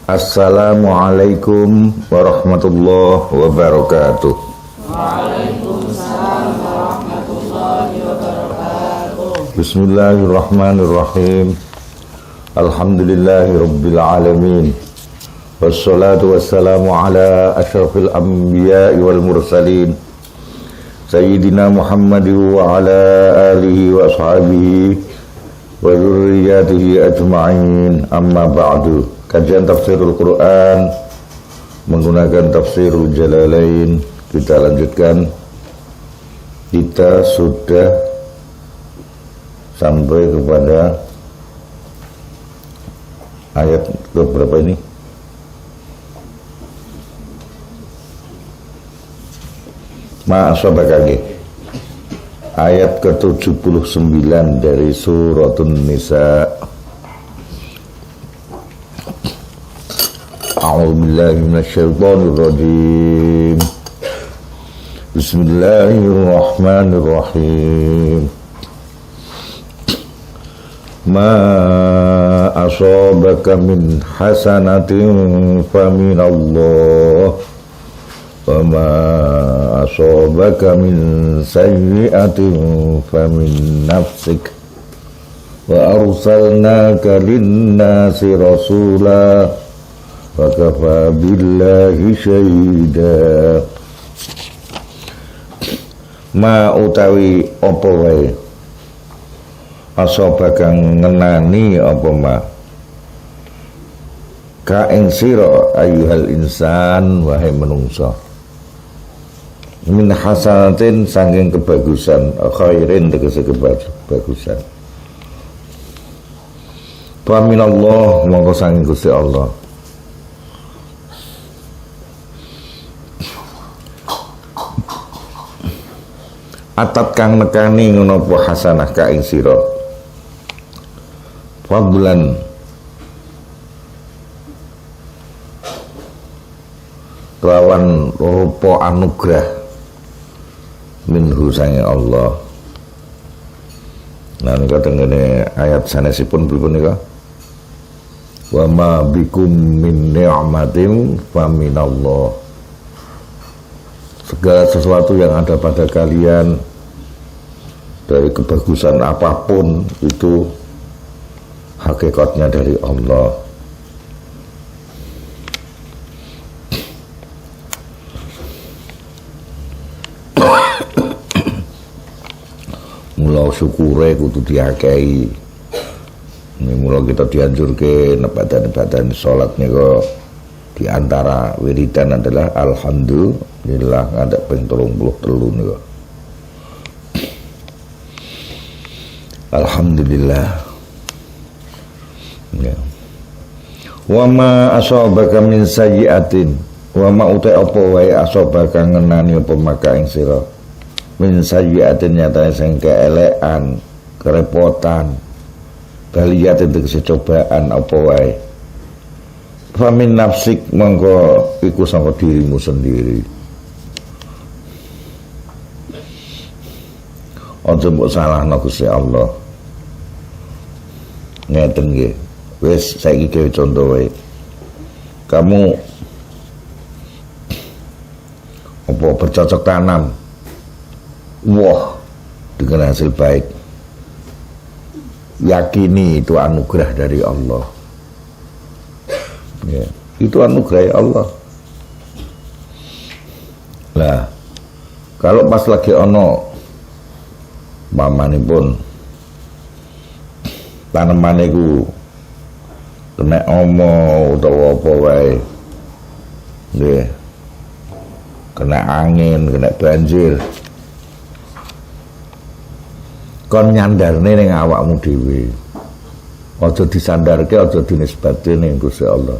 Assalamualaikum warahmatullahi wabarakatuh. Waalaikumsalam warahmatullahi wabarakatuh. Bismillahirrahmanirrahim. Alhamdulillahi rabbil alamin. Wassalatu wassalamu ala asyrafil anbiya'i wal mursalin. Sayyidina Muhammad wa ala alihi wa ashabihi wa dzurriyyatihi ajma'in. Amma ba'du. Kajian tafsirul Quran menggunakan tafsirul Jalalain kita lanjutkan. Kita sudah sampai kepada ayat ke berapa ini? Ma'asabakake, ayat ke-79 dari suratun Nisa. A'udzubillahi minasyaitonir rajim. Bismillahirrahmanirrahim. Ma asabaka min hasanatin faminallah wa ma asabaka min sayyi'atin famin nafsik wa arsalnaka lin-nasi rasula wa kafa billahi syahida. Ma utawi apa wae asabaka ngenani apa ma ka ing sira ayyuhal insan wahai manungsa min hasanatin saking kebagusan khairin tegese kebagusan fa minallah mongko saking Gusti Allah. Atat kang nekani ngono apa hasanah ka ing sira fadlan kelawan rupa anugrah minhu sange Allah. Nah nika tengene ayat sanesipun pripun nika? Wa ma bikum min ni'matin fa minallah. Segala sesuatu yang ada pada kalian dari kebagusan apapun itu hakikatnya dari Allah. Mula syukure kudu diakehi. Mula kita dianjurke badan salat nika di antara wiridan adalah alhamdulillah ada ping 33 nika. Alhamdulillah. Ya. Wa ma asabaka min sayyi'atin wa ma uta apa wae asabaka ngenani apa maka ing sira min sayyi'atin nyata sing keelekan, kerepotan, baliyatin tegese cobaan apa wae. Famin nafsik mongko iku sangka dirimu sendiri. Aja mbok salahno Gusti Allah. Ngeten nggih. Wis saiki dhewe contoh wae. Kamu apa bercocok tanam. Wah, dengan hasil baik. Yakini itu anugerah dari Allah. Ya, itu anugerah Allah. Nah, kalau pas lagi ono pamanipun tanaman iku kena omo utawa apa wae, nggih, kena angin, kena banjir, kon nyandarne ning awakmu dhewe. Aja disandarke, aja dinisbate ning Gusti Allah.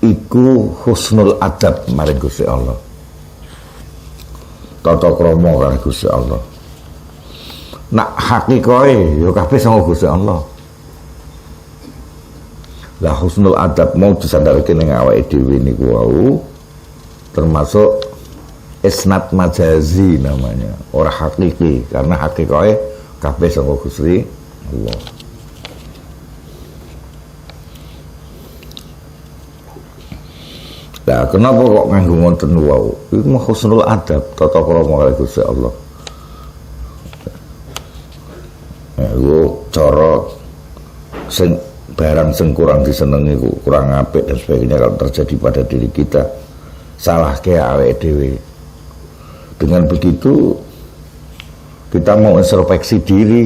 Iku husnul adab maring Gusti Allah. Tata krama karo Gusti Allah. Nak hakikate ya kabeh saka Gusti Allah. Lah husnul adab mau disandarke ning awake dhewe niku wau termasuk isnad majazi namanya, ora hakiki karena hakikate kabeh saka Gusti Allah. Lah kenapa kok nganggo ngoten wau? Iku mah husnul adab, tata krama kali Gusti Allah. Iku cara sing barang sing kurang disenengi iku kurang apik dan sebagainya kalau terjadi pada diri kita, salahke awake dhewe. Dengan begitu kita mau introspeksi diri.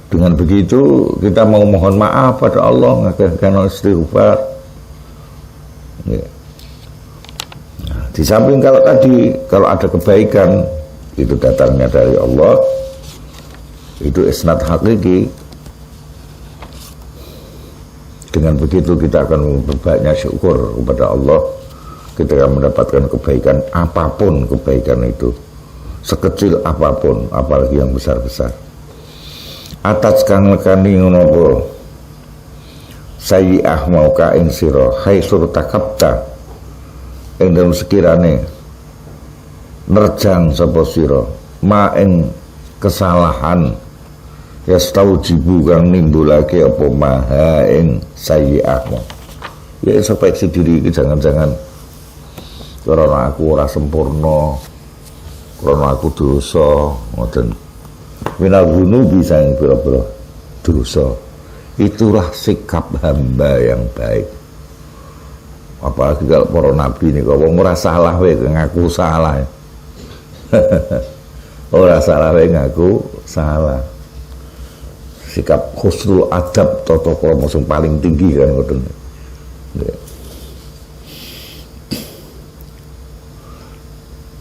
Dengan begitu kita mau mohon maaf pada Allah, ngakehkan istighfar. Ya. Nah, di samping kalau ada kebaikan itu datangnya dari Allah, itu isnad hakiki. Dengan begitu kita akan berbanyak syukur kepada Allah. Kita akan mendapatkan kebaikan apapun kebaikan itu, sekecil apapun, apalagi yang besar-besar. Atas kang lekani ngono sayyi'ah mau ka ing sira hai surtakapta ing dalem sekirane nerjang sapa sira ma ing kesalahan ya staujibu kang nimbulake apa maha ing sayyi'ahmu. Ya introspeksi diri iki, jangan-jangan karena aku ora sempurna, karena aku dosa ngoten. Minal gunu bisa yang pira-pira dosa. Itulah sikap hamba yang baik. Apalagi kalau para nabi ini, kalau ora salah wae ngaku salah. Ora salah wae ngaku salah. Sikap husnul adab tata krama sing paling tinggi kan ngoten.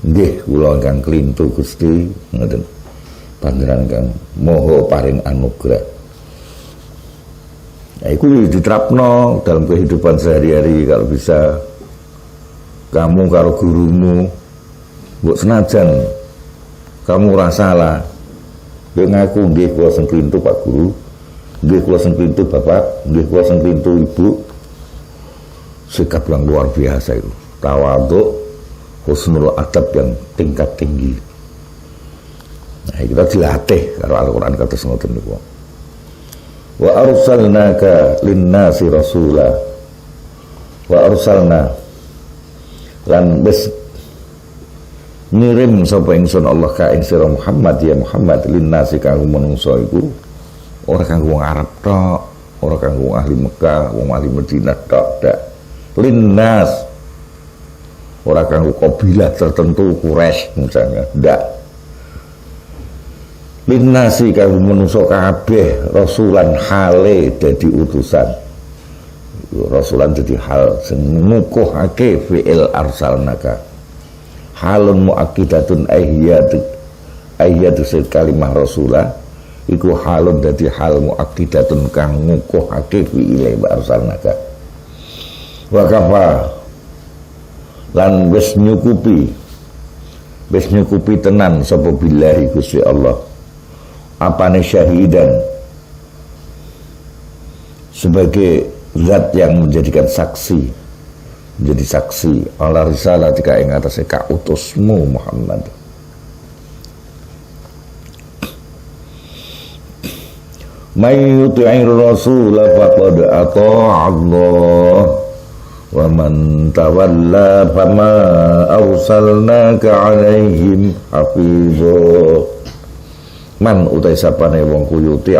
Nggih kula ingkang klintu Gusti ngoten. Panjenengan kang moho paring anugerah. Nah, itu diterapno dalam kehidupan sehari-hari. Kalau bisa kamu karo gurumu mbok senajan kamu ora salah, yo ngaku nggih kula sing klintu Pak Guru, nggih kula sing klintu Bapak, nggih kula sing klintu Ibu. Sikap yang luar biasa itu, tawadhu, husnul adab yang tingkat tinggi. Nah, kita dilatih karo Al-Qur'an kados ngoten niku. Wa arsalnaka linnasi rasula wa arsalna lan wis ngirim sapa ingsun Allah ka ing sira Muhammad ya Muhammad linnasi kanggo manungsa iku ora kanggo wong Arab tok, ora kanggo wong ahli Mekah, wong ahli Madinah tok, dak. Linnas ora kanggo kabilah tertentu Quraisy misalnya, ndak. Linnasi kanggo manungsa kabeh rasulan hale dadi utusan. Rasulan dadi hal sing ngukuhake fi'il arsalnaka. Halun muakkidatun ayyatu kalimah rasulah iku halun dadi hal muakkidatun kang ngukuhake fi'il arsalnaka. Wa kafa lan wis nyukupi tenan sapa billahi Gusti Allah apane syahidan sebagai zat yang menjadi saksi ala risalah jika ing atase ka utusmu Muhammad. May yuti'ir rasul faqad ata'a Allah wa man tawalla fama arsalnaka 'alaihim hafizah. Man utai sapane wong kuyuti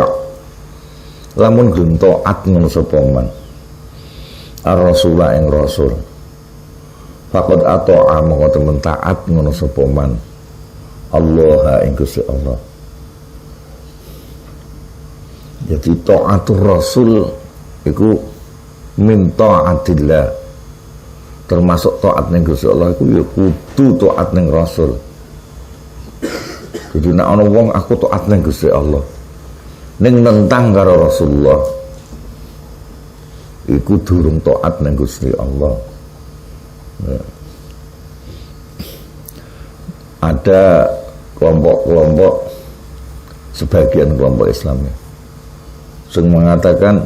lamun gelem taat ngono sapa man ar-rasula ing rasul faqad ata'a mongko temen taat ngono sapa man Allah ing Gusti Allah. Jadi taatur rasul iku min taatillah, termasuk taat ning Gusti Allah iku ya kudu taat ning rasul. Jadi nek ana wong aku taat ning Gusti Allah ning nentang karo Rasulullah iku durung taat ning Gusti Allah. Ya. Ada kelompok-kelompok sebagian kelompok Islam yang mengatakan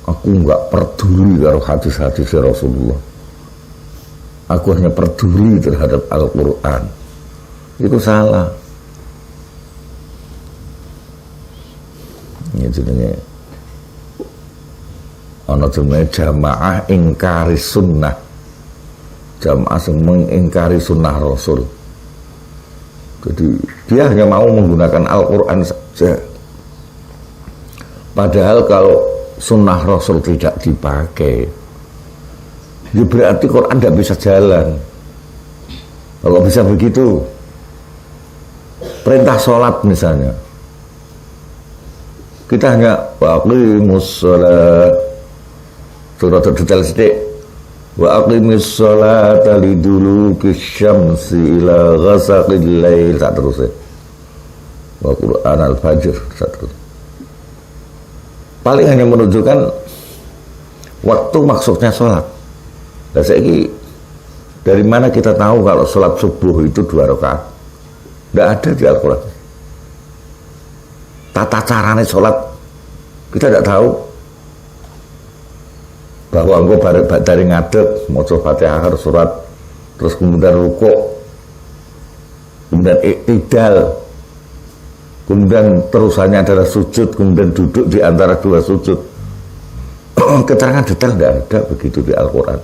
aku enggak peduli karo hadis-hadis Rasulullah, aku hanya peduli terhadap Al-Quran. Itu salah. Ya jadinya ana jenenge jamaah ingkari sunnah. Jamaah yang mengingkari sunnah Rasul. Jadi dia hanya mau menggunakan Al-Quran saja. Padahal kalau sunnah Rasul tidak dipakai, ya berarti Quran tidak bisa jalan. Kalau bisa begitu, perintah sholat misalnya, kita hanya waqimus sholat, surat detail sedikit, wa aqimis sholata liduluki syamsi ila ghasaqil lail, tak terus ya, wa Quran al-fajr, tak terus. Paling hanya menunjukkan waktu maksudnya sholat. Nah, dari mana kita tahu kalau sholat subuh itu 2 rakaat? Tidak ada di Al-Quran. Tata caranya sholat kita tidak tahu. Bahwa engkau dari ngadeg maca Fatihah harus surat, terus kemudian rukuk, kemudian iktidal, kemudian terusannya adalah sujud, kemudian duduk di antara 2 sujud. Keterangan detail tidak ada begitu di Al-Quran.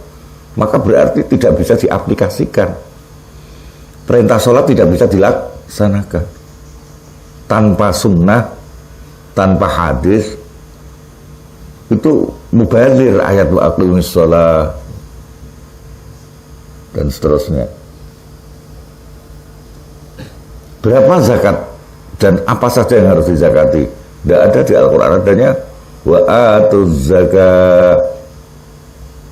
Maka berarti tidak bisa diaplikasikan. Perintah sholat tidak bisa dilaksanakan tanpa sunnah, tanpa hadis. Itu mubalir ayat wa aqimis sholat dan seterusnya. Berapa zakat dan apa saja yang harus dizakati? Tidak ada di Al-Quran, adanya wa atuz zakat.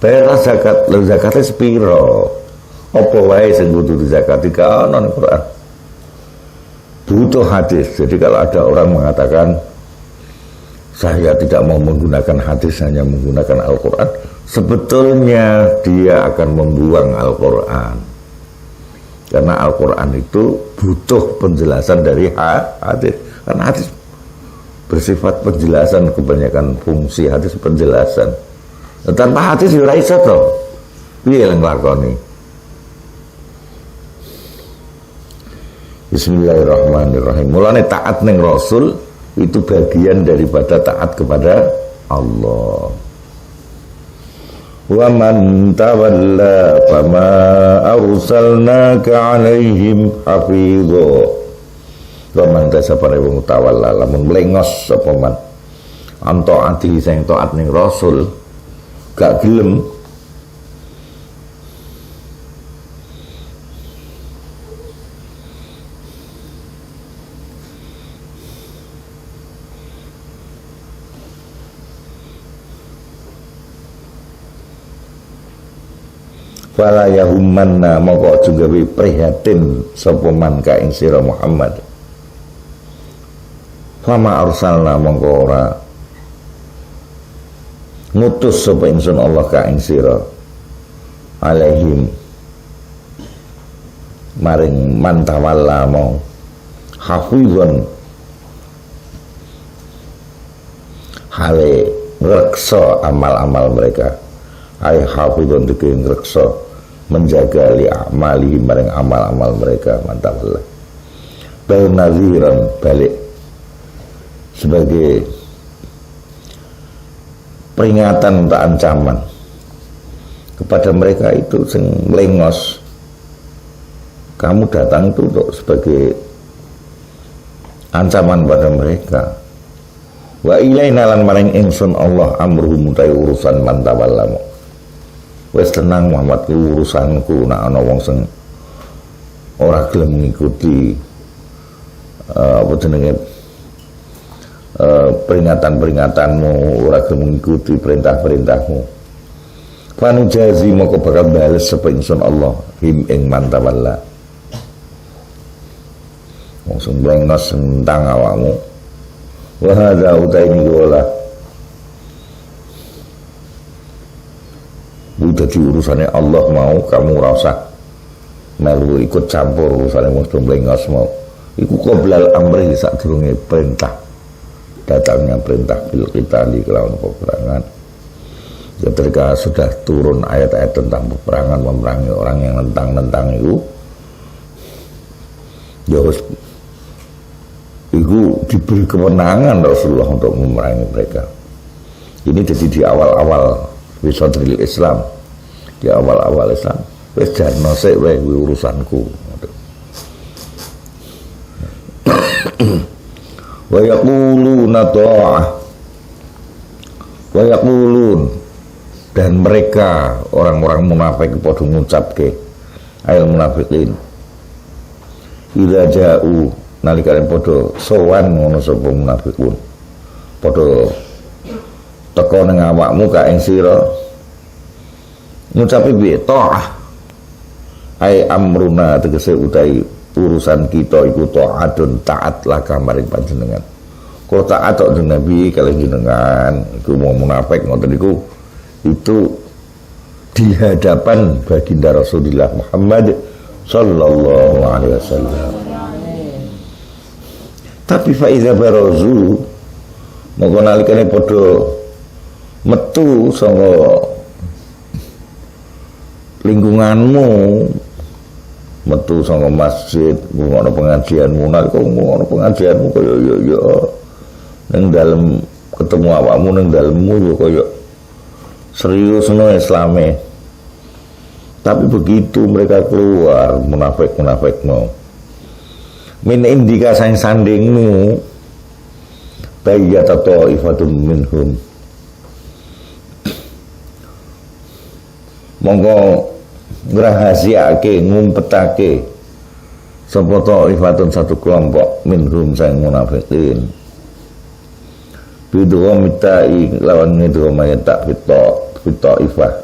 Bayarlah zakat, lalu zakatnya sepiro? Apa wae sing kudu dizakati ka ana nang Quran. Butuh hadis. Jadi kalau ada orang mengatakan saya tidak mau menggunakan hadis, hanya menggunakan Al-Quran, sebetulnya dia akan membuang Al-Quran. Karena Al-Quran itu butuh penjelasan dari hadis. Karena hadis bersifat penjelasan, kebanyakan fungsi hadis penjelasan. Tanpa hadis ya ora iso to. Piye yang nglakoni? Bismillahirrahmanirrahim. Mulane taat ning Rasul itu bagian daripada taat kepada Allah. Wa man tawalla fama arsalnaka 'alaihim hafidha. Wa man tasabara wa tawalla lamun mlengos sapa man anto ati sing taat ning Rasul gak gelem fala yahumanna moko juga prihatin sapa man ka ing sira Muhammad. Fama arsalna mongko ora ngutus sapa ingsun Allah ka ing sira alaihim maring mantawalla mau hafizun hale ngreksa amal-amal mereka. Ay hafizun dike ngreksa menjaga li amali maring amal-amal mereka mantawalla. Bal naziran balik sebagai peringatan untuk ancaman kepada mereka itu sing melengos. Kamu datang itu untuk sebagai ancaman pada mereka. Wa ilaina lan maring ingsun Allah amruhum utai urusan mantawallamu. Wes tenang Muhammad ku urusanku, nak ana wong sing ora gelem ngikuti apa jenenge peringatan-peringatanmu, ora gelem mengikuti perintah-perintahmu. Fanu jazi moko bakal bales sapa ingsun Allah him ing mantawalla. Wong sing blengos tentang awakmu. Wa hadza utaini wala. Udah di urusannya Allah mau, kamu rasa melu ikut campur urusannya wong blengos mau. Iku qoblal amri sadurunge perintah. Datangnya perintah bil qitali kelawan peperangan. Ketika sudah turun ayat-ayat tentang peperangan, memerangi orang yang nentang-nentang itu, ya itu diberi kemenangan Rasulullah untuk memerangi mereka. Ini jadi di awal-awal wisodril Islam, di awal-awal Islam wis jarno sik wae urusanku. Wa yaquluna ta'ah wa yaqulun, dan mereka orang-orang munafik padha ngucapke ayat munafikin idza ja'u nalikane padha sowan ngono sapa munafikun padha teka ning awakmu ka ing sira ngucapi piye ta'ah ai amruna tegese utahi urusan kita iku ta'atun taat laka maring panjenengan. Kalau taat tok Nabi kalian jenengan iku mau munafik ngoten niku itu di hadapan baginda Rasulullah Muhammad sallallahu alaihi wasallam. Tapi fa iza barazu monggo nalikane padha metu saka lingkunganmu, metu saka masjid, ngono pengajianmu, nalika ngono pengajianmu kaya ya ning dalem ketemu awakmu ning dalemmu ya kaya serius no Islame. Tapi begitu mereka keluar munafik-munafik no min indika sang sandingmu bayyata ta'ifatun minhum monggo ngrahasiake ngumpetake sapa ta'ifatun satu kelompok minhum sang munafikin bidwa mitai lawan ngidwa mayata fito ifah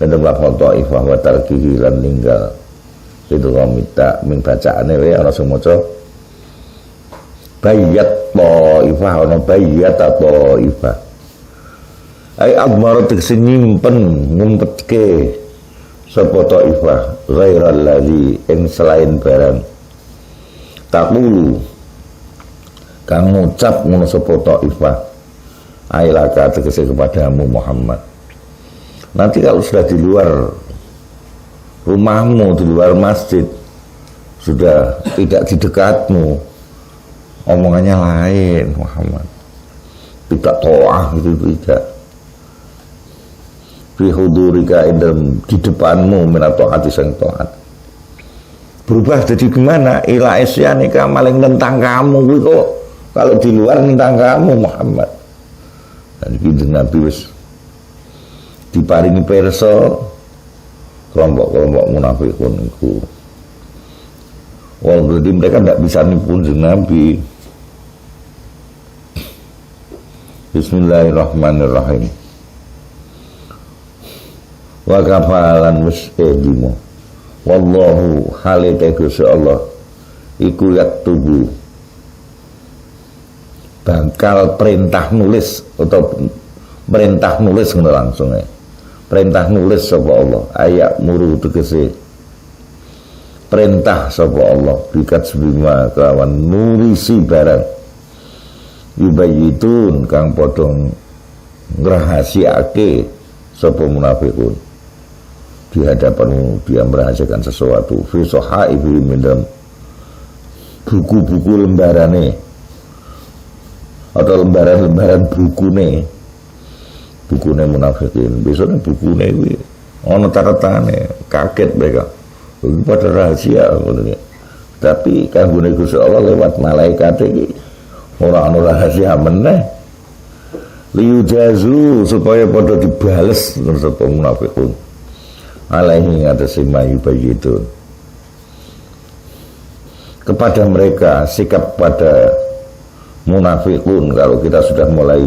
dan lafal ta'ifah wa tarkihi lan ninggal bidwa mita ming bacaane wae ana sing maca bayyat ta'ifah ana bayyat ta'ifah ai admar tegese nyimpen ngumpetke sapa ta'ifah ghairal ladzi ing selain barang taqulu kang ngucap ngono sapa ta'ifah ailaka tegese kepadamu Muhammad. Nanti kalau sudah di luar rumahmu, di luar masjid, sudah tidak di dekatmu, omongannya lain Muhammad, tidak to'ah, itu tidak fi hudurika di depanmu minat ta'ati sang ta'at berubah jadi gimana ila isyanika maling tentang kamu kok. Kalau di luar tentang kamu Muhammad. Dan gitu Nabi wis diparingi perso kelompok-kelompok munafikun itu. Walaupun mereka tidak bisa nipu Nabi. Bismillahirrahmanirrahim. Wa kafalan wis edimu. Wallahu halite Gusti Allah iku yaktubu bakal perintah nulis atau perintah nulis ngono langsung ya. Perintah nulis sapa Allah ayat muru tegese perintah sapa Allah bikat sebima kelawan nurisi barang yubayitun kang padha ngrahasiake sapa munafikun di hadapanmu dia merahasiakan sesuatu fi sahaibi minam buku-buku lembarane atau lembaran-lembaran bukune munafikin biasanya bukune kuwi ana catetane kaget mereka itu pada rahasia tapi kanggone Gusti Allah lewat malaikat iki ora ana rahasia meneh liyujazu supaya pada dibales sapa munafikun alaihi ngatasi mayu bayyitun kepada mereka sikap pada munafikun kalau kita sudah mulai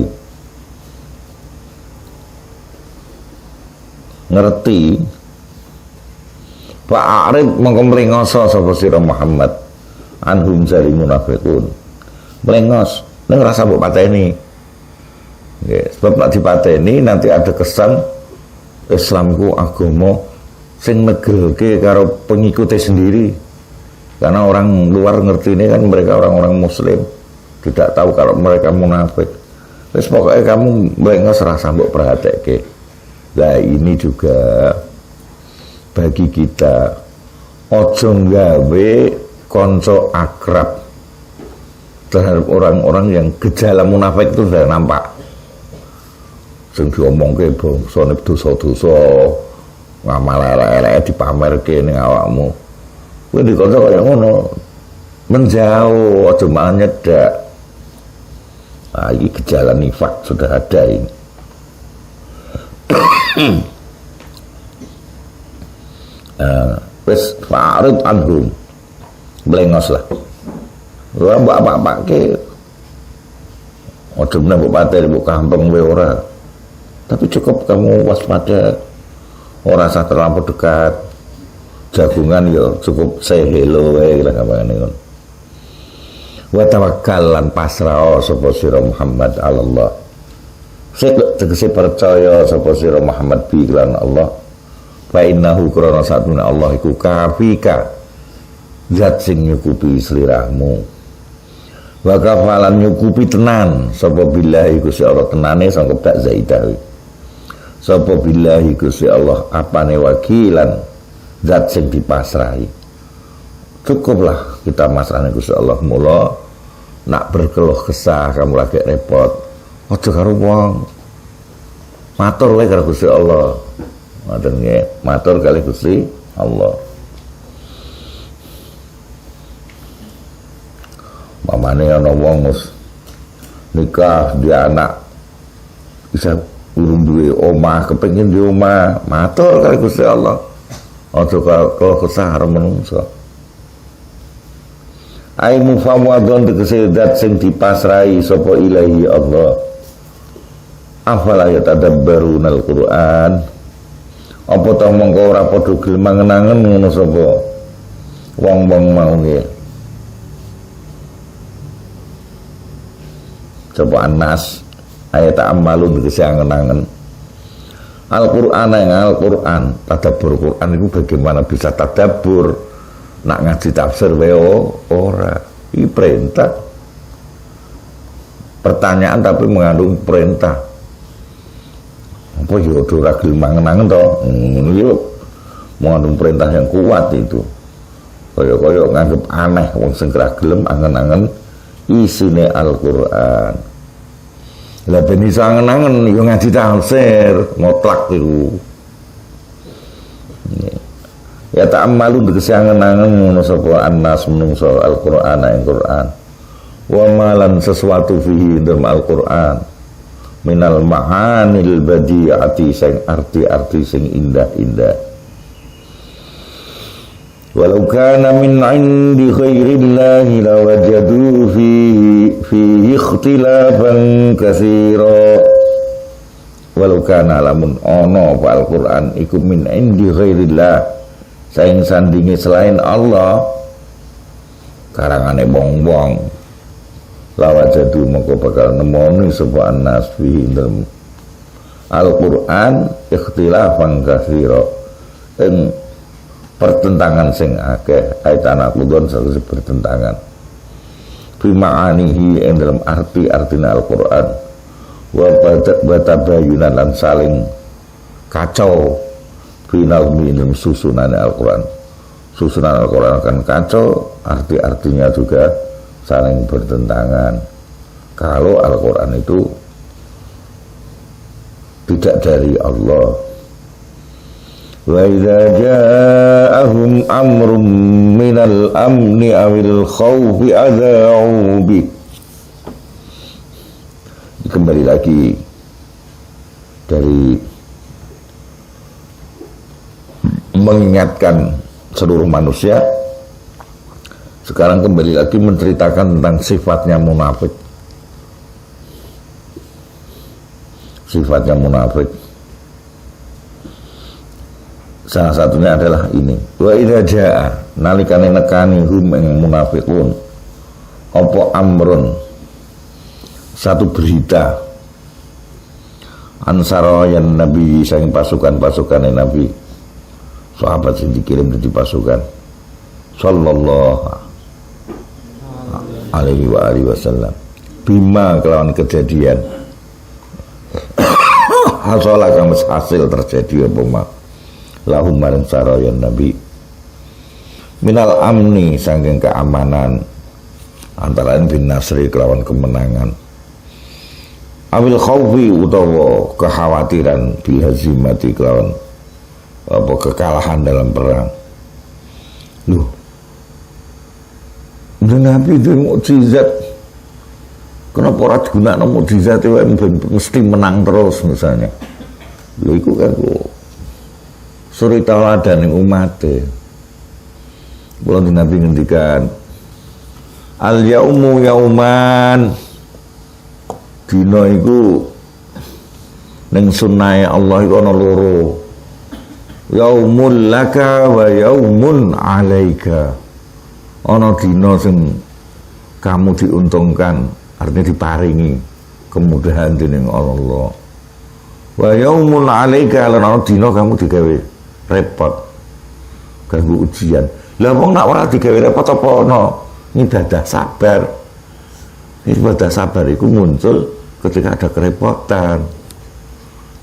ngerti fa'arid mongko mlengos sapa sira Muhammad anhum jari munafikun mlengos ning rasa mbok pateni nggih sebab nek dipateni nanti ada kesan Islamku agama sing negelke karo pengikutnya sendiri karena orang luar ngerti ini kan mereka orang-orang muslim tidak tahu kalau mereka munafik. Terus pokoknya kamu mlengos rasa mbok perhatike. Lah ini juga bagi kita ojo gawe konco akrab terhadap orang-orang yang gejala munafik itu sudah nampak. sing diomongke bangsane dosa-dosa ngamal elek-elek dipamerke ning awakmu. Kowe dikonco kaya ngono. Menjauh, aja malah nyedak. Ini gejala nifak sudah ada ini. Wis farid anhum. Blengos lah. Ora mbak-mbak ke. Ojo meneh mbok pateni mbok kampung wae ora. Tapi cukup kamu waspada. Ora usah terlampau dekat. Jagungan yo cukup say hello wae lah gampangane ngono. Wa tawakkal lan pasrah sapa sira Muhammad Allah. Sik tegese percaya sapa sira Muhammad bi lan Allah. Fa innahu qurana satuna Allah iku kafika. Zat sing nyukupi sliramu. Wa kafalan nyukupi tenan sapa billahi Gusti Allah tenane sangko bak zaidah. Sapa billahi Gusti Allah apane wakilan zat sing dipasrahi. Cukuplah kita masrahne Gusti Allah. Mula nak berkeluh kesah kamu lagi repot aja karo wong, matur wae karo Gusti Allah. Ngoten nggih, matur kali Gusti Allah. Mamane ana wong nikah dia anak bisa urung duwe omah, kepengin duwe omah, matur kali Gusti Allah. Aja karo kesah karo menungso. Ai mufawadon tegese zat sing dipasrahi sapa ilahi Allah. Afala yatadabbaruna al-Qur'an. Apa ta mongko ora padha gelem mangen-angen ngono sapa wong-wong mau nggih. Coba An-Nas ayat amalun tegese angen-angen. Al-Qur'an yang Al-Qur'an, tadabbur Qur'an itu bagaimana bisa tadabbur? Nak ngaji tafsir wae ora. Iki perintah. Pertanyaan tapi mengandung perintah. Apa yo ora gelem mangen-angen to? Yo mengandung perintah yang kuat itu. Kaya-kaya nganggep aneh wong sing ora gelem angen-angen isine Al-Qur'an. Lah ben iso angen-angen yo ngaji tafsir, mutlak iku. Ya ta'ammalu tegese angen-angen ngono sapa annas menungso Al-Qur'an ing Qur'an. Wa malan sesuatu fihi dalam Al-Qur'an minal ma'anil badi'ati sing arti-arti sing indah-indah. Walau kana min 'indi ghairillahi lawajadu fihi ikhtilafan katsira. Walau kana lamun ono Al-Qur'an iku min 'indi ghairillah saing sandingi selain Allah karangane wong-wong lawajadu mongko bakal nemoni sapa annas fi dalam Al-Qur'an ikhtilafan katsira ing pertentangan sing akeh ayat kudon satu bertentangan fi ma'anihi ing dalam arti-artina Al-Qur'an wa tabayunan lan saling kacau final minum susunan Al-Quran. Susunan Al-Quran akan kacau, arti-artinya juga saling bertentangan. Kalau Al-Quran itu tidak dari Allah. Wa idza ja'ahum amrun minal amni awil khawfi adza'u bi. Kembali lagi dari mengingatkan seluruh manusia. Sekarang kembali lagi menceritakan tentang sifatnya munafik. Sifatnya munafik salah satunya adalah ini. Wa idza jaa nalikane nekani hum ing munafiqun apa amrun satu berita ansarayan nabi saking pasukan-pasukane nabi sahabat yang dikirim dari pasukan sallallahu alaihi wa alihi wasallam bima kelawan kejadian hasolah kang hasil terjadi apa ma lahum maring sarayan nabi minal amni saking keamanan antara lain bin nasri kelawan kemenangan awil khawfi utawa kekhawatiran bil hazimati kelawan apa kekalahan dalam perang. Loh, Nabi itu mukjizat. Kenapa ora digunakno mukjizat itu mesti menang terus misalnya. Lho iku kan suri tauladan ning umate. Kula Nabi ngendikan al yaumu yauman, dina iku ning sunnahe Allah iku ana loro. Yaumul laka wa yaumun alaika. Ana dina sing kamu diuntungkan, artinya diparingi kemudahan dening Allah. Wa yaumul alaika, lan ana dina kamu digawe repot, ganggu ujian. Lah wong nak ora digawe repot apa ana ibadah sabar. Ibadah sabar itu muncul ketika ada kerepotan.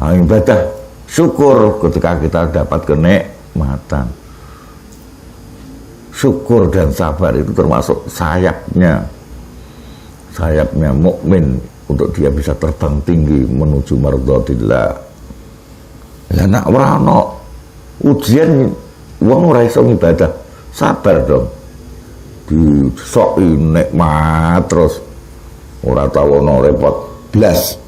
Nah, ibadah syukur ketika kita dapat kenikmatan. Syukur dan sabar itu termasuk sayapnya mukmin untuk dia bisa terbang tinggi menuju mardhatillah. Lah nak ora ana ujian wong ora iso ibadah sabar dong. Disoki nikmat terus ora tau ana repot blas.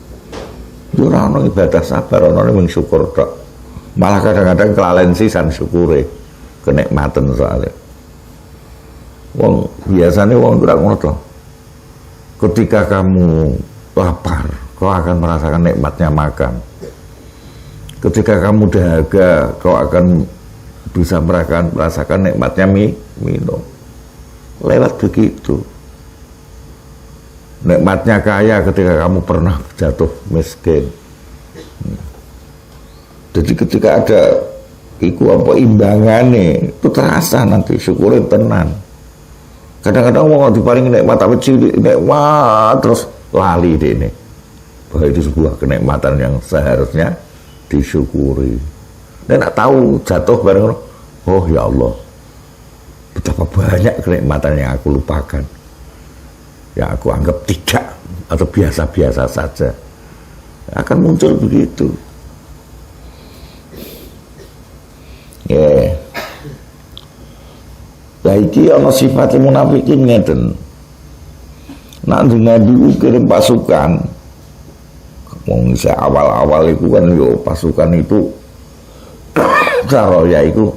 Yo ora ana ibadah sabar, ana ning syukur tok. Malah kadang-kadang kelalen sisan syukure kenikmatan soalnya. Wong biasanya wong ora ngono to. Ketika kamu lapar, kau akan merasakan nikmatnya makan. Ketika kamu dahaga, kau akan bisa merasakan nikmatnya minum. Lewat begitu. Nikmatnya kaya ketika kamu pernah jatuh miskin. Jadi ketika ada imbangannya, itu terasa nanti syukurin tenan. Kadang-kadang mau diparing nikmat tapi cilik nikmat terus lali deh ini. Bahwa itu sebuah kenikmatan yang seharusnya disyukuri. Dan tak tahu jatuh bareng, oh ya Allah, betapa banyak kenikmatan yang aku lupakan, yang aku anggap tidak atau biasa-biasa saja. Akan muncul begitu. Ya. Lah iki ana sifat munafikin ngeten. Nak Nabi kirim pasukan. Wong awal-awal itu kan yo pasukan itu cara ya itu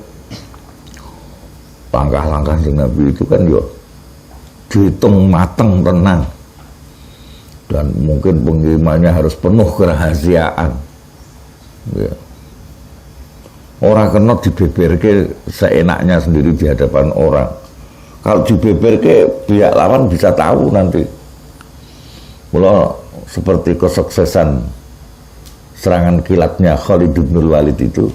langkah-langkah sing Nabi itu kan yo dihitung mateng tenang. Dan mungkin pengirimannya harus penuh kerahasiaan. Ya. Orang kena dibeberke seenaknya sendiri di hadapan orang. Kalau dibeberke pihak lawan bisa tahu nanti. Mula seperti kesuksesan serangan kilatnya Khalid bin Walid itu.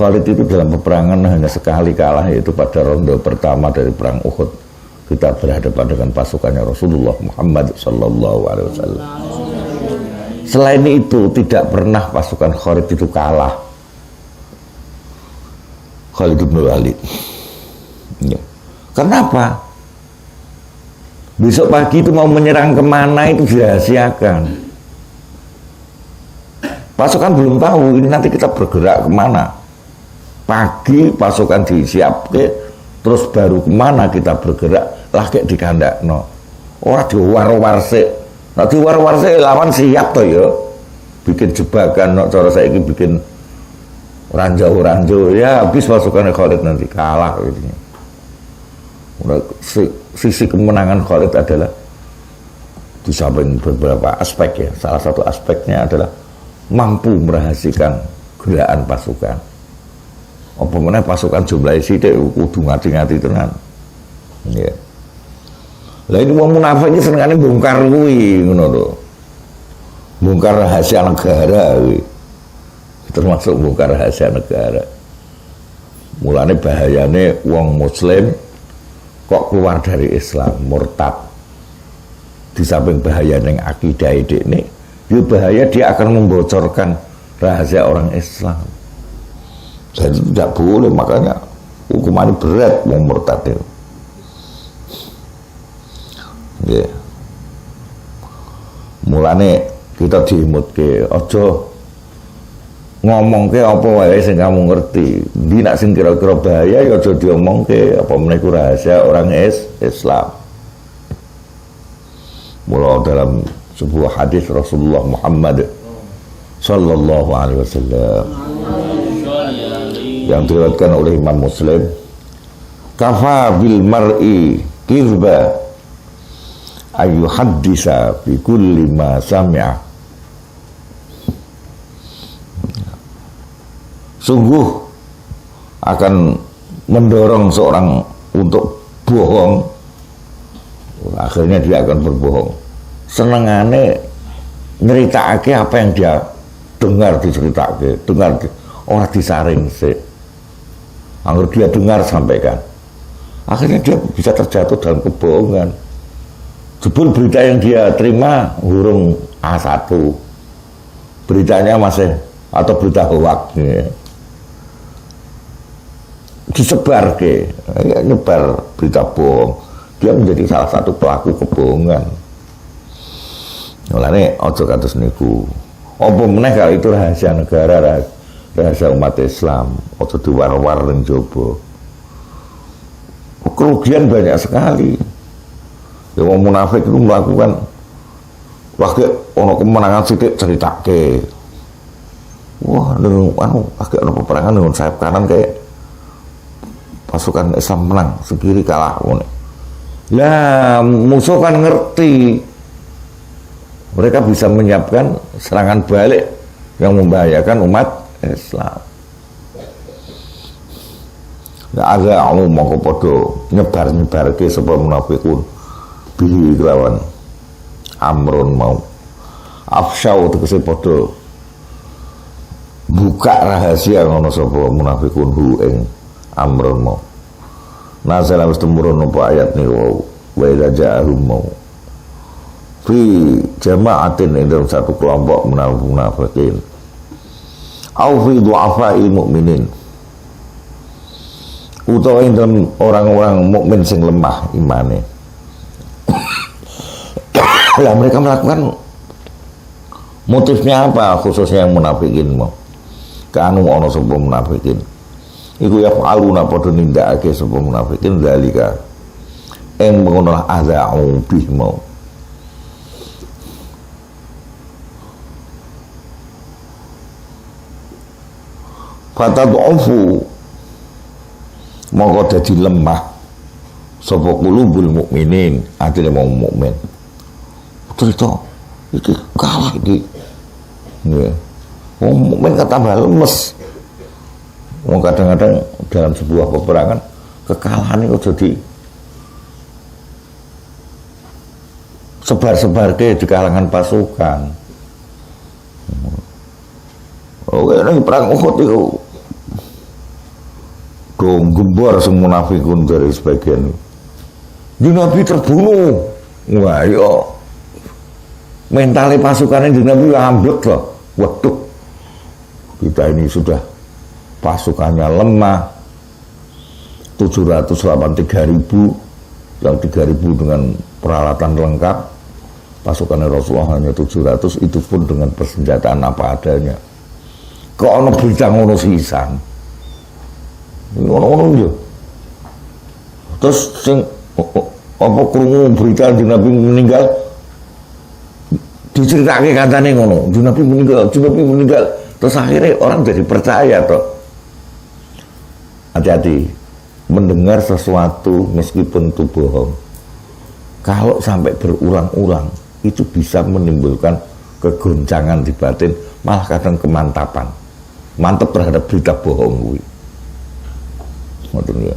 Khalid itu dalam peperangan hanya sekali kalah, yaitu pada ronde pertama dari perang Uhud. Kita berhadapan dengan pasukannya Rasulullah Muhammad SAW. Selain itu tidak pernah pasukan Khalid itu kalah. Khalid bin Walid. Ya. Kenapa? Besok pagi itu mau menyerang kemana itu dirahasiakan. Pasukan belum tahu ini nanti kita bergerak kemana. Pagi pasukan disiapke, terus baru kemana kita bergerak lagi di kandakno. Orang diwar-war sik. Nah diwar-war sik lawan siap toh ya. Bikin jebakan, no, cara saya ini bikin ranjau-ranjau, ya habis pasukan Khalid nanti kalah gitu. Sisi kemenangan Khalid adalah di samping beberapa aspek ya. Salah satu aspeknya adalah mampu merahasiakan gerakan pasukan. Apa meneh pasukan jumlahnya sithik kudu ngati-ngati tenan. Ya. Lah ini wong munafik iki senengane bongkar kuwi ngono lho. Bongkar rahasia negara kuwi. Termasuk bongkar rahasia negara. Mulane bahayane wong muslim kok keluar dari Islam, murtad. Di samping bahaya ning akidah ini, ya bahaya dia akan membocorkan rahasia orang Islam. Jadi tidak boleh, makanya hukumannya berat wong murtad itu. Yeah. Mulane kita diimutke aja ngomongke apa wae sing kamu ngerti. Ndi nak sing kira-kira bahaya ya aja diomongke, apa meneh ku rahasia orang Islam. Mula dalam sebuah hadis Rasulullah Muhammad sallallahu alaihi wasallam yang diriwayatkan oleh Imam Muslim, kafa bil mar'i kizba ayu haddisa bi kulli ma sami'a. Sungguh akan mendorong seorang untuk bohong, akhirnya dia akan berbohong. Senengane nyeritakake apa yang dia dengar diceritake, orang disaring sih. Agar dia dengar sampaikan, akhirnya dia bisa terjatuh dalam kebohongan. Jebul berita yang dia terima hurung A1, beritanya masih atau berita hoax ya. Disebar nyebar berita bohong, dia menjadi salah satu pelaku kebohongan. Mulane aja kados niku. Apa meneh kalau itu rahasia negara, rahasia umat Islam, aja diwar-war ning jaba. Kerugian banyak sekali. Ya wong munafik itu melakukan waktu ono kemenangan sithik ceritake. Wah, anu agak ono peperangan dengan sayap kanan kayak pasukan Islam menang, sekiri kalah ngene. Lah, musuh kan ngerti. Mereka bisa menyiapkan serangan balik yang membahayakan umat Islam. Nah, agak mongko padha nyebar-nyebarke sapa munafikun bihi kelawan amrun mau. Afsyau tegese padha buka rahasia ngono sapa munafikun hu ing amrun mau. Nazala wis temurun apa ayat niku wa idza ja'ahum mau fi jama'atin ing dalam satu kelompok munafikin au fi du'afa'il mu'minin utawa ing dalam orang-orang mukmin sing lemah imane. Lah mereka melakukan motifnya apa, khususnya yang munafikin mau kanu ana sapa munafikin iku ya fa'aluna padha nindakake sapa munafikin zalika ing ngono azau bih mau fatad'ufu mongko dadi lemah sapa qulubul mukminin atine wong mukmin. Cerita iki kalah iki nggih. Wong mukmin tambah lemes. Wong kadang-kadang dalam sebuah peperangan kekalahan itu jadi sebar-sebar di kalangan pasukan. Oke, ini perang Uhud itu dong gembor semua munafikun dari sebagian. Nabi terbunuh. Wah, yo mentalnya pasukannya Nabi ambruk loh. Waduh, kita ini sudah pasukannya lemah, 708 3.000, yang 3.000 dengan peralatan lengkap, pasukannya Rasulullah hanya 700, itu pun dengan persenjataan apa adanya. Kok ono berita ngono sisan, ngono yo. Terus sing apa krungu berita Nabi meninggal, diceritake katane ngono, Nabi meninggal. Terus akhirnya orang jadi percaya toh. Hati-hati mendengar sesuatu meskipun itu bohong. Kalau sampai berulang-ulang itu bisa menimbulkan kegoncangan di batin, malah kadang kemantapan. Mantap terhadap berita bohong kuwi. Ngoten ya.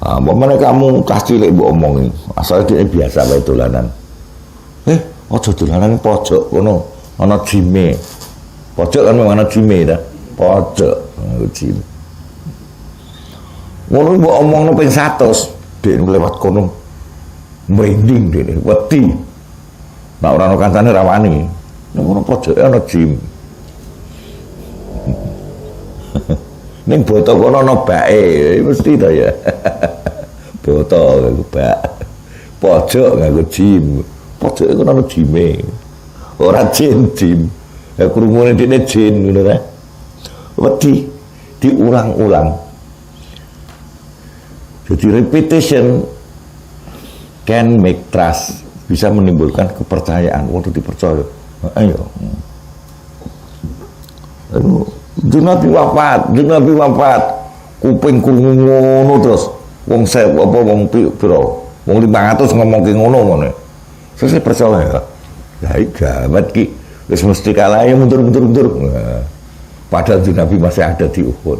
Ah, mana kamu cah cilik mbok omongi, asal dia biasa wae dolanan. Aja dolanan pojok kono ana jime. Pojok kan memang ana jime ta. Pojok jime. Ngono mbok omongno ping 100, dhek lewat kono merinding dhek wedi. Nek ora ana kancane ra wani. Nek ngono pojoke ana jim. Ning boto kono ana bake, mesti to ya. Boto bak. pojok nganggo jim. Pojok iku ana jime. Ora jim. Ya krungune dene jin ngono ta. Wedi diulang-ulang. Jadi repetition can make trust, bisa menimbulkan kepercayaan. Waktu dipercaya, ayo. Nabi wafat, kuping krungu ngono terus. Wong piro? Wong 500 ngomong ki ngono. Saya percaya. Ya gamat ki wis mesti kalah ya mundur. Nah, padahal Nabi masih ada di Uhud.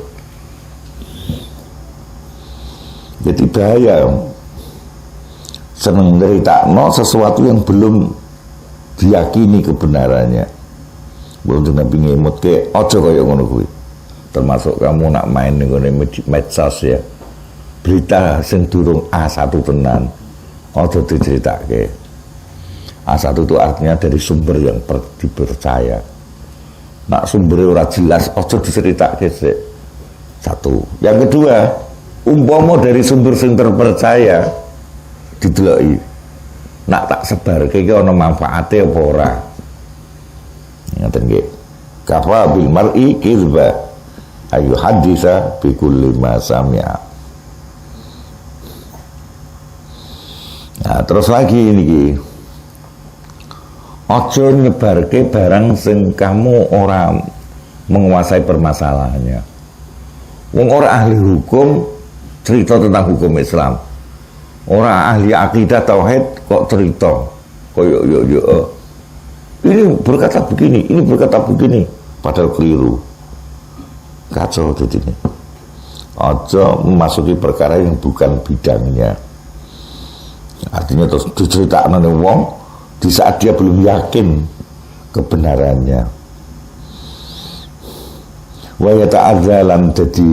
Jadi bahaya seneng nyeritakno sesuatu yang belum diyakini kebenarannya. Belum Nabi ngemutke aja kaya ngono kuwi. Termasuk kamu nak main ning medsos ya. Berita sing durung A1 tenan aja diceritake. A1 itu artinya dari sumber yang dipercaya. Nak sumbernya ora jelas aja diceritake sik. Satu. Yang kedua, umpama dari sumber sing terpercaya dideloki nak tak sebarke iki ana manfaate apa ora. Ngoten nggih. Kafa bil mar'i kizba ayu hadisa bi kulli ma sami'a. Nah, terus lagi niki. Aja nyebarke barang sing kamu ora menguasai permasalahannya. Wong ora ahli hukum cerita tentang hukum Islam. Ora ahli akidah tauhid kok cerita. Koyo yo. Ini berkata begini, ini berkata begini, padahal keliru. Kacau jadi ini. Aja memasuki perkara yang bukan bidangnya. Artinya terus diceritakan oleh wong di saat dia belum yakin kebenarannya. Wa yata'adzalan jadi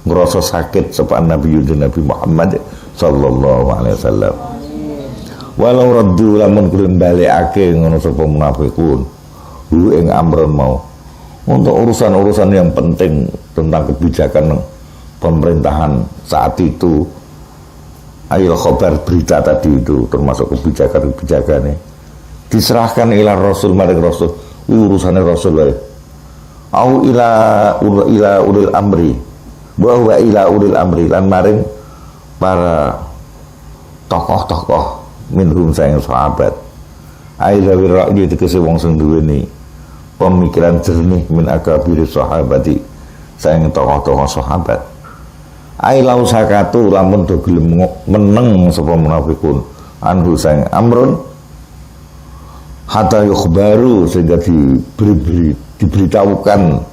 ngerasa sakit sapa Nabi Muhammad sallallahu alaihi wasallam. Walau raddu lamun kulen balekake ngono sapa munafikun. Ing amron mau. Untuk urusan-urusan yang penting tentang kebijakan pemerintahan saat itu. Ayo khabar berita tadi itu termasuk kebijakan-kebijakannya diserahkan ila Rasul maring Rasul urusannya Rasul wae. Au ila ulil amri bahwa ila ulil amri lan maring para tokoh-tokoh minhum sayang sahabat. Aila wira'yi tegese wong sing duweni pemikiran jernih min akabiri sahabati sayang tokoh-tokoh sahabat. Ailau sakatu lamun do gelem meneng sapa munafikun anhu sayang amrun hatta yukhbaru sehingga diberitahukan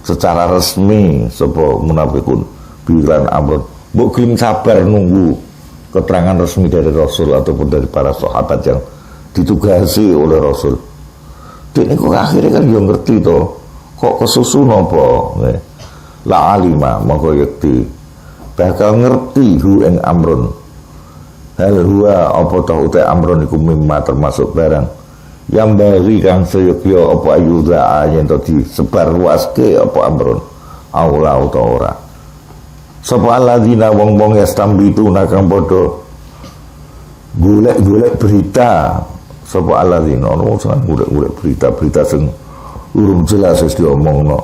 secara resmi sapa munafikun bilan amrun. Mbok gelem sabar nunggu keterangan resmi dari Rasul ataupun dari para sahabat yang ditugasi oleh Rasul. Dene kok akhirnya kan yo ngerti to, kok kesusu napa? La alima moko yakti bakal ngerti hu ing amrun. Hal huwa apa ta uta amrun iku mimma termasuk barang yang bagi kang seyukya apa ayuda yen to disebar luaske apa amrun aula uta ora. Sapa alladzina wong-wong yastambituna kang padha golek-golek berita. Sapa alladzina ono sing golek-golek berita-berita sing urung jelas wis diomongno.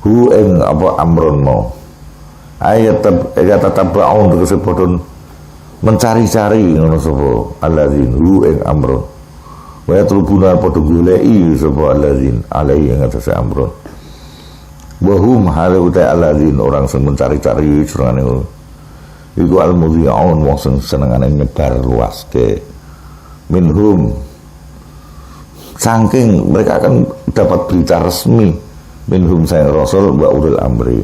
Hu ing apa amrun mau. Ayat tatabbaun tegese padha mencari-cari ngono sapa alladzin hu ing amrun. Wa yatrubuna padha goleki sapa alladzin alai ing atase amrun. Wa hum halu ta alladzin orang sing mencari-cari serangane ngono. Iku al-mudhi'un wong sing senengane nyebar luaske. Minhum saking mereka akan dapat berita resmi minhum sayang Rasul wa ulil amri.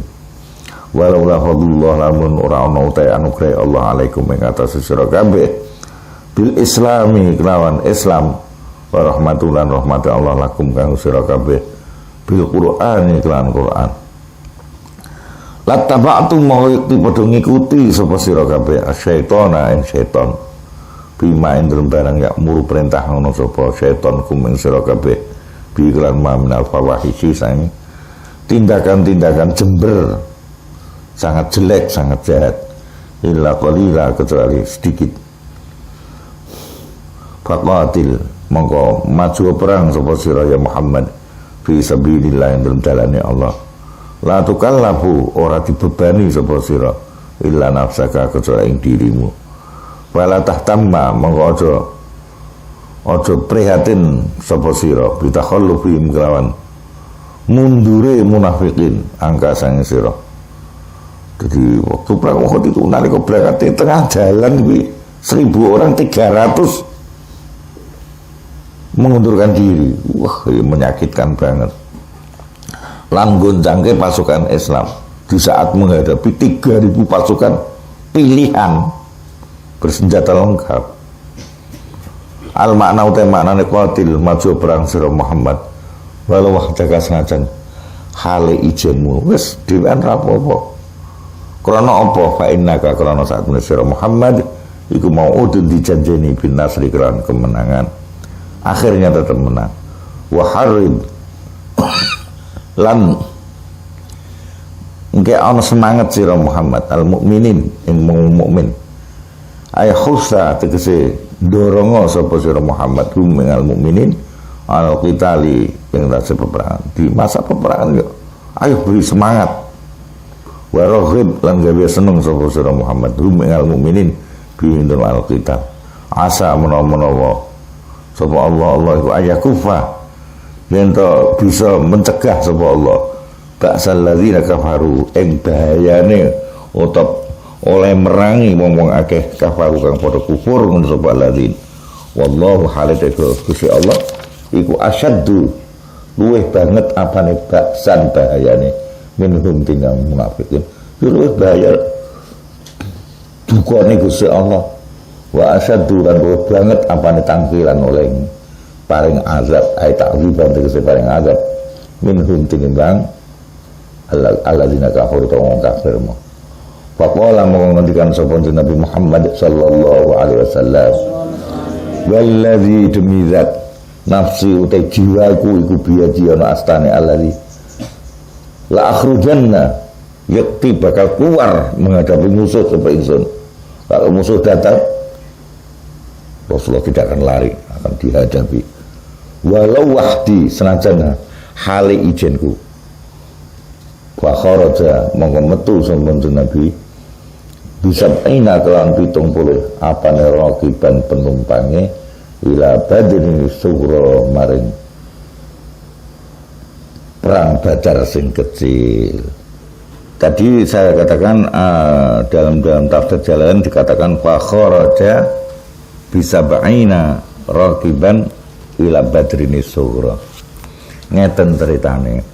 Walau la fadlullah lamun ora ana utai anugerah Allah alaikum ing atas sira kabeh bil islami kelawan Islam wa rahmatullahi rahmati Allah lakum kang sira kabeh bil Qur'ani kelawan Qur'an lattaba'tu mau padha ngikuti sapa sira kabeh asyaitona ing syaitan bima ing barang ya muru perintah ngono sapa syaitan kum ing sira kabeh bi kelan minal fawahishi sang tindakan-tindakan jember sangat jelek, sangat jahat. Illa qalila kecuali sedikit. faqatil mongko maju perang sapa sira ya Muhammad fi sabilillah yang dalam dalane Allah. La tukallafu ora dibebani sapa sira illa nafsaka kecuali ing dirimu. Wala tahtamma mongko aja prihatin sapa sira bitakhallufi kelawan mundure munafikin angka sang sira. Jadi waktu perang Uhud itu nalika berangkat di tengah jalan kuwi 1000 orang 300 mengundurkan diri. Wah, ini menyakitkan banget. Lan goncangke pasukan Islam di saat menghadapi 3000 pasukan pilihan bersenjata lengkap. Al makna utai maknane qatil maju perang sira Muhammad walau wahdaka senajan hale ijenmu wis dhewean ra apa-apa. Krana apa fa innaka krana saat sira Muhammad iku mau udun dijanjeni bin nasri kelan kemenangan. Akhirnya tetap menang. Wa harib lan engke ana semangat sira Muhammad al mukminin ing mukmin. Ay khusa tegese dorongo sapa sira Muhammad rum al mukminin al qitali ing rasa peperangan. Di masa peperangan yo ayo beri semangat. Wa raghib lan gawe seneng sapa sira Muhammad rum al mukminin bi al qital. Asa menawa sapa Allah iku ayakufa yen to bisa mencegah sapa Allah baksal ladzina kafaru ing bahayane utawa oleh merangi wong-wong akeh kafaru kang padha kufur ngono sapa ladzin wallahu halidatu Gusti Allah iku asyaddu luweh banget apane baksan bahayane minhum tinggal munafikin luweh bahaya dukane Gusti Allah wa asyaddu lan banget apane tangkilan oleh paling azab ay ta'dziban tegese paling azab minhum tinimbang alladzina kafaru wong kafir mo. Faqala mengendikan sapa Nabi Muhammad sallallahu alaihi wasallam wallazi tumizat nafsi utai jiwaku iku biyadi ana astane alladzi la akhrujanna yakti bakal keluar menghadapi musuh sapa ingsun. Kalau musuh datang Rasulullah tidak akan lari, akan dihadapi. Walau wahdi senajan hale ijenku. Wa kharaja mongko metu sampun Nabi bisa aina kelawan 70 apane rakiban penumpange ila badrin sughra maring perang Badar sing kecil. Tadi saya katakan dalam tafsir Jalalain dikatakan fa kharaja bisa ba'ina rakiban ila badrini sughra. Ngeten ceritane.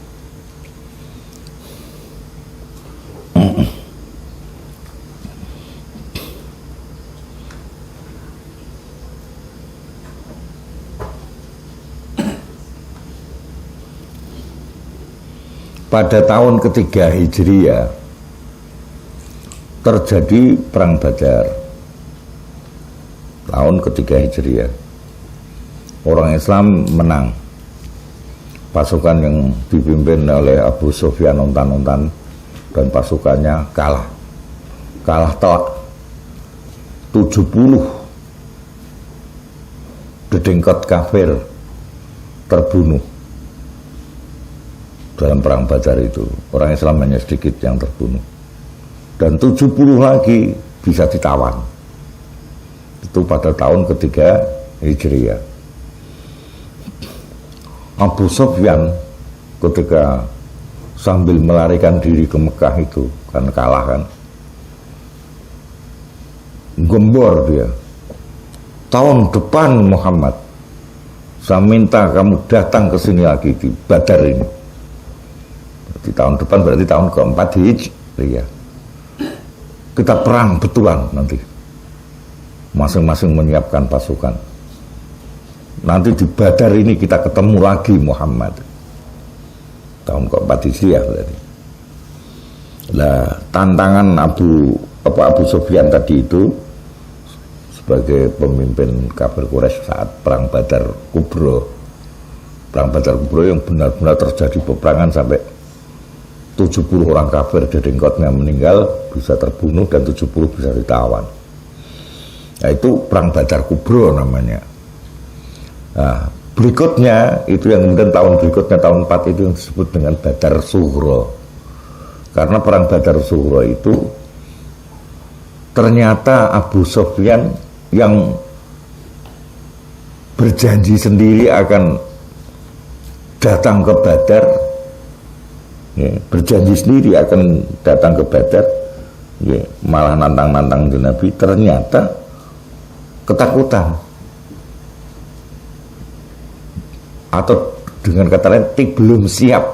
Pada tahun ketiga Hijriah terjadi perang Badar. Tahun ketiga Hijriah orang Islam menang. Pasukan yang dipimpin oleh Abu Sufyan ontan-ontan dan pasukannya kalah telak. 70 dedengkot kafir terbunuh dalam perang Badar itu. Orang Islam hanya sedikit yang terbunuh dan 70 lagi bisa ditawan. Itu pada tahun ketiga Hijriah. Abu Sufyan ketika sambil melarikan diri ke Mekah itu kan kalah kan, gembor dia, tahun depan Muhammad saya minta kamu datang ke sini lagi di Badar ini. Di tahun depan berarti tahun keempat Hijriah. Kita perang betulan nanti. Masing-masing menyiapkan pasukan. Nanti di Badar ini kita ketemu lagi Muhammad. Tahun keempat Hijriah berarti. Nah, tantangan Abu Sufyan tadi itu sebagai pemimpin kafir Quraisy saat perang Badar Kubro. Perang Badar Kubro yang benar-benar terjadi peperangan sampai 70 orang kafir dedengkotnya meninggal, bisa terbunuh dan 70 bisa ditawan. Nah, itu perang Badar Kubro namanya. Nah, berikutnya itu yang kemudian tahun berikutnya tahun 4 itu yang disebut dengan Badar Sughra. Karena perang Badar Sughra itu ternyata Abu Sufyan yang berjanji sendiri akan datang ke Badar, ya, berjanji sendiri akan datang ke Badar, ya, malah nantang-nantang Nabi, ternyata ketakutan. Atau dengan kata lain belum siap,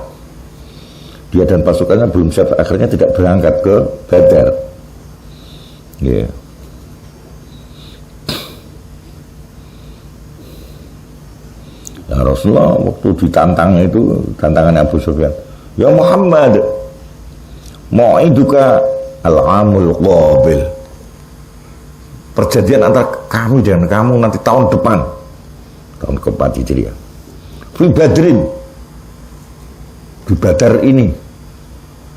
dia dan pasukannya belum siap, akhirnya tidak berangkat ke Badar. Yeah. Nah, Rasulullah waktu ditantang itu, tantangan Abu Sufyan, ya Muhammad, mau'iduka al-amul qabil, perjanjian antara kami dan kamu nanti tahun depan, tahun keempat Hijriah, fi Badrin, di Badar ini,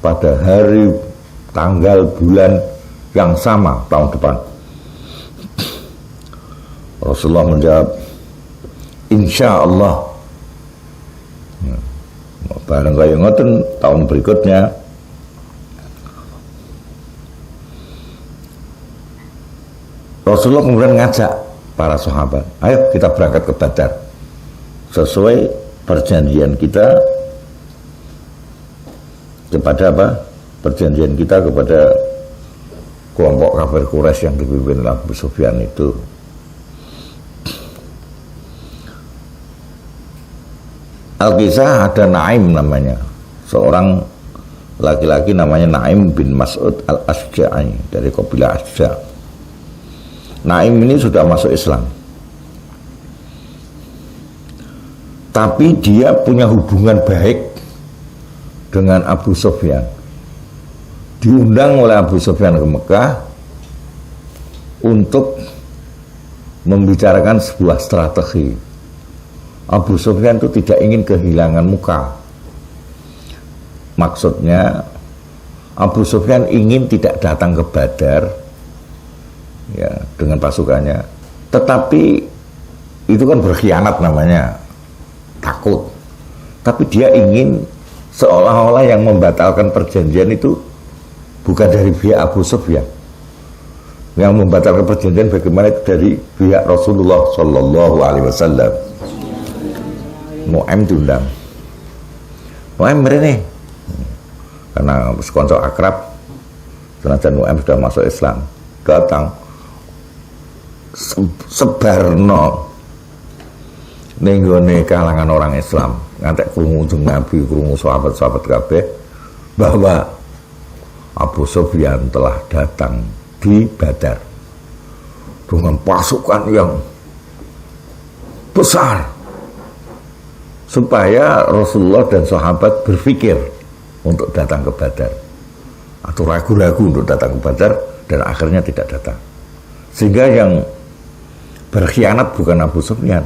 pada hari, tanggal, bulan yang sama tahun depan. Rasulullah menjawab, insya Allah. Barang kaya ngoten tahun berikutnya Rasulullah kemudian ngajak para sahabat, ayo kita berangkat ke Badar sesuai perjanjian kita kepada apa? Perjanjian kita kepada kelompok kafir Quraisy yang dipimpin Abu Sufyan itu. Al-Kisah ada Naim namanya, seorang laki-laki namanya Naim bin Mas'ud al-Asja'i dari kabilah Asja'. Naim ini sudah masuk Islam, tapi dia punya hubungan baik dengan Abu Sufyan. Diundang oleh Abu Sufyan ke Mekah untuk membicarakan sebuah strategi. Abu Sufyan itu tidak ingin kehilangan muka. Maksudnya Abu Sufyan ingin tidak datang ke Badar, ya, dengan pasukannya, tetapi itu kan berkhianat namanya, takut. Tapi dia ingin seolah-olah yang membatalkan perjanjian itu bukan dari pihak Abu Sufyan. Yang membatalkan perjanjian bagaimana itu dari pihak Rasulullah Shallallahu Alaihi Wasallam. Nu'aim diundang. Nu'aim merene, karena sekonco akrab, senajan Nu'aim sudah masuk Islam, datang sebarno nenggone kalangan orang Islam, ngantek krungu Nabi, krungu sahabat-sahabat kabeh bahwa Abu Sufyan telah datang di Badar dengan pasukan yang besar, supaya Rasulullah dan sahabat berpikir untuk datang ke Badar atau ragu-ragu untuk datang ke Badar, dan akhirnya tidak datang. Sehingga yang berkhianat bukan Abu Sufyan,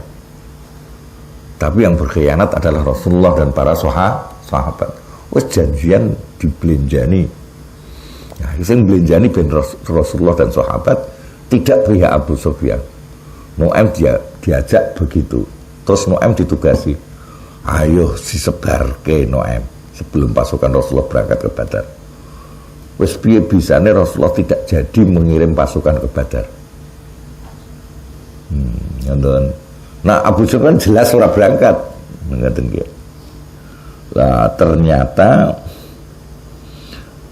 tapi yang berkhianat adalah Rasulullah dan para sahabat. Wes janjian dibelenjani. Nah, sing belenjani ben Rasulullah dan sahabat, tidak pihak Abu Sufyan. Nu'aim diajak begitu. Terus Nu'aim ditugasi, ayo disebarke Nu'aim sebelum pasukan Rasulullah berangkat ke Badar. Wes piye bisane Rasulullah tidak jadi mengirim pasukan ke Badar. Nah, Abu Sufyan jelas ora berangkat. Nah, ternyata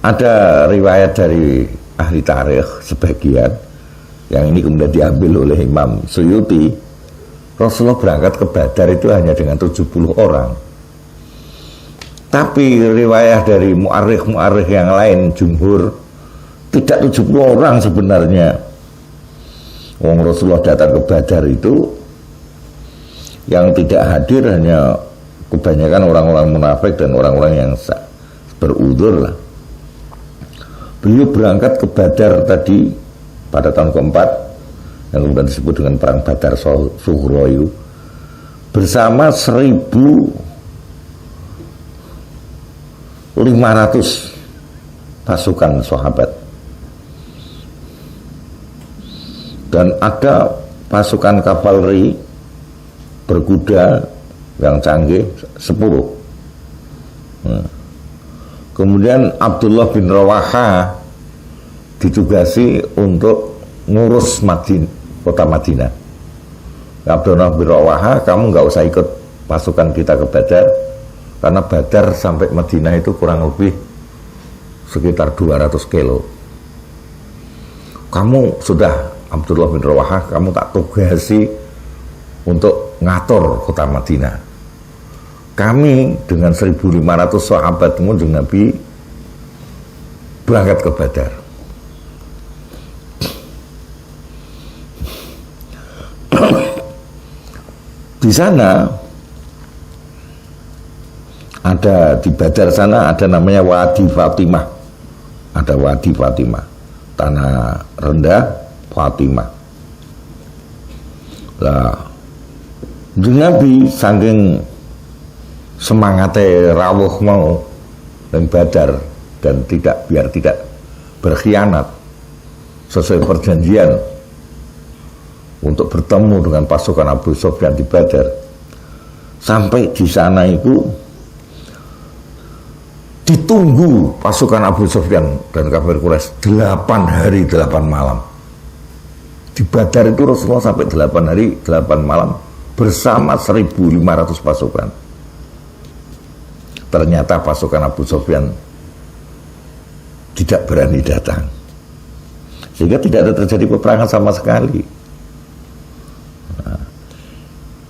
ada riwayat dari ahli tarikh sebagian, yang ini kemudian diambil oleh Imam Suyuti, Rasulullah berangkat ke Badar itu hanya dengan 70 orang. Tapi riwayat dari mu'arikh yang lain, jumhur, tidak 70 orang sebenarnya. Wong Rasulullah datang ke Badar itu yang tidak hadir hanya kebanyakan orang-orang munafik dan orang-orang yang berudzur lah. Beliau berangkat ke Badar tadi pada tahun keempat, yang kemudian disebut dengan perang Badar Sughra itu, bersama 1.500 pasukan sahabat, dan ada pasukan kavaleri berkuda yang canggih 10. Nah. Kemudian Abdullah bin Rawaha ditugasi untuk ngurus kota Madinah. Abdullah bin Rawaha, kamu nggak usah ikut pasukan kita ke Badar, karena Badar sampai Madinah itu kurang lebih sekitar 200 kilo. Kamu sudah, Abdullah bin Rawaha, kamu tak tugasi untuk ngatur kota Madinah. Kami dengan 1.500 sahabat dengan Nabi berangkat ke Badar. Di sana ada, di Badar sana ada namanya Wadi Fatimah. Ada Wadi Fatimah, tanah rendah Fatimah. Lah, Nabi saking semangatnya rawuh mau dan Badar dan biar tidak berkhianat sesuai perjanjian untuk bertemu dengan pasukan Abu Sufyan di Badar. Sampai di sana itu ditunggu pasukan Abu Sufyan dan kafir Quraisy 8 hari 8 malam. Di Badar itu Rasulullah sampai 8 hari 8 malam bersama 1.500 pasukan. Ternyata pasukan Abu Sufyan tidak berani datang, sehingga tidak ada terjadi peperangan sama sekali. Nah,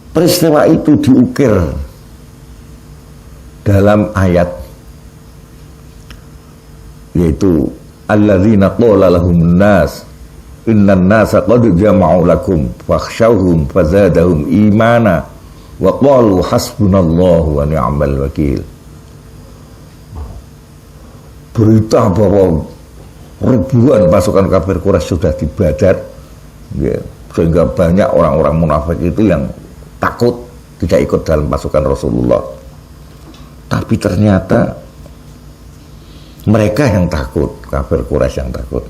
peristiwa itu diukir dalam ayat, yaitu alladzina qala lahumun nas innan nasa qad jama'u lakum fakhshawhum fazadahum imana wa qalu hasbunallahu wa ni'mal wakil. Berita bahwa ribuan pasukan kafir Quraisy sudah di Badar, ya, sehingga banyak orang-orang munafik itu yang takut tidak ikut dalam pasukan Rasulullah. Tapi ternyata mereka yang takut, kafir Quraisy yang takut.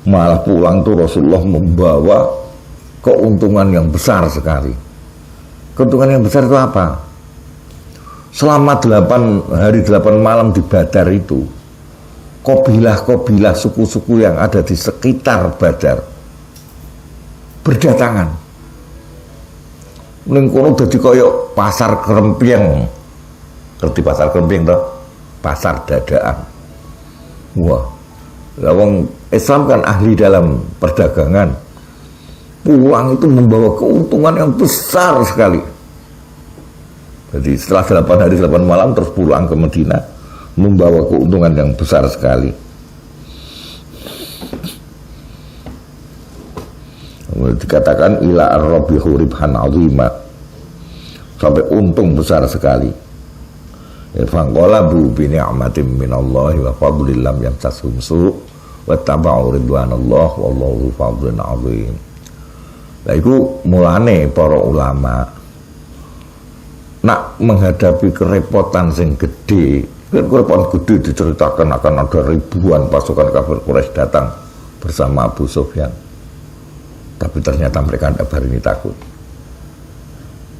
Malah pulang tuh Rasulullah membawa keuntungan yang besar sekali. Keuntungan yang besar itu apa? Selama 8 hari 8 malam di Badar itu, kabilah-kabilah suku-suku yang ada di sekitar Badar berdatangan. Ning kono dadi kaya pasar Kremping. Ngerti pasar Kremping toh? Pasar dadaan. Wah. Lah wong Islam kan ahli dalam perdagangan. Pulang itu membawa keuntungan yang besar sekali. Jadi setelah 8 hari 8 malam terus pulang ke Madinah membawa keuntungan yang besar sekali. Dikatakan ila ar-rabihu ribhan azima, sampai untung besar sekali. Faqalabu bi ni'matin minallahi wa fadlin lam yamsashum su' wa tabau ridwanallah wallahu fadlun azim. Lah iku mulane para ulama nak menghadapi kerepotan sing gede. Kerepotan gede diceritakan akan ada ribuan pasukan kafir Quraisy datang bersama Abu Sufyan. Tapi ternyata mereka tidak berani takut.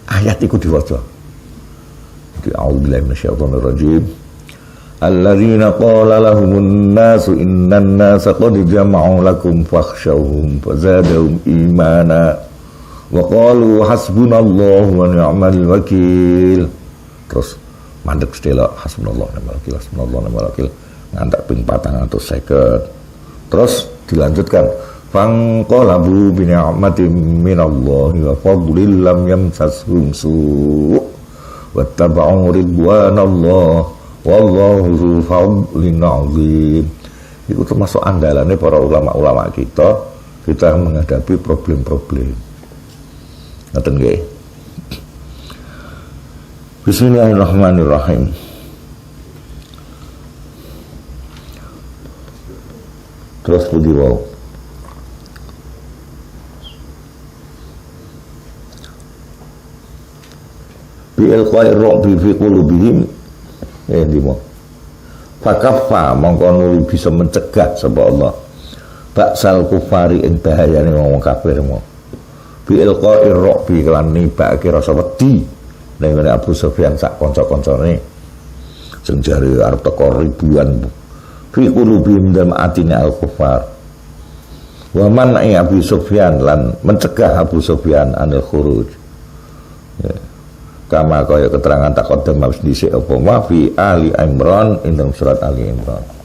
Ayat itu diwaca. A'udzubillahi minasyaitonir rajim. Alladzina qala lahumun nasu innan nasa qad jama'u lakum fakhshawhum fazadahum imana wa qalu hasbunallahu wa ni'mal wakil. Terus mandek sedela hasbunallahu wa ni'mal wakil, hasbunallahu wa ni'mal wakil, ngantek ping 450. Terus dilanjutkan fanqalabu bi ni'matin minallahi wa fadlin lam yamsashum su' wattaba'u ridwanallah wallahu dzul fadlin 'azim. Itu termasuk andalannya para ulama-ulama kita menghadapi problem-problem. Ngoten nggih. Bismillahirrahmanirrahim. Terus puji wau. Bi'il qairro'bi fi qulubihim dimo fakaffa mongko nuli bisa mencegah sapa Allah baksal kufari ing bahayane wong kafir mau bi ilqa'ir ru'bi kelan nibake rasa wedi ning Abu Sufyan sak kanca-kancane sing jare arep teko ribuan fi qulubihim dalam atine al-kufar wa man Abu Sufyan lan mencegah Abu Sufyan anil khuruj ya. Kama kaya keterangan takut demam dhisik apa ma fi Ali Imran ing surat Ali Imran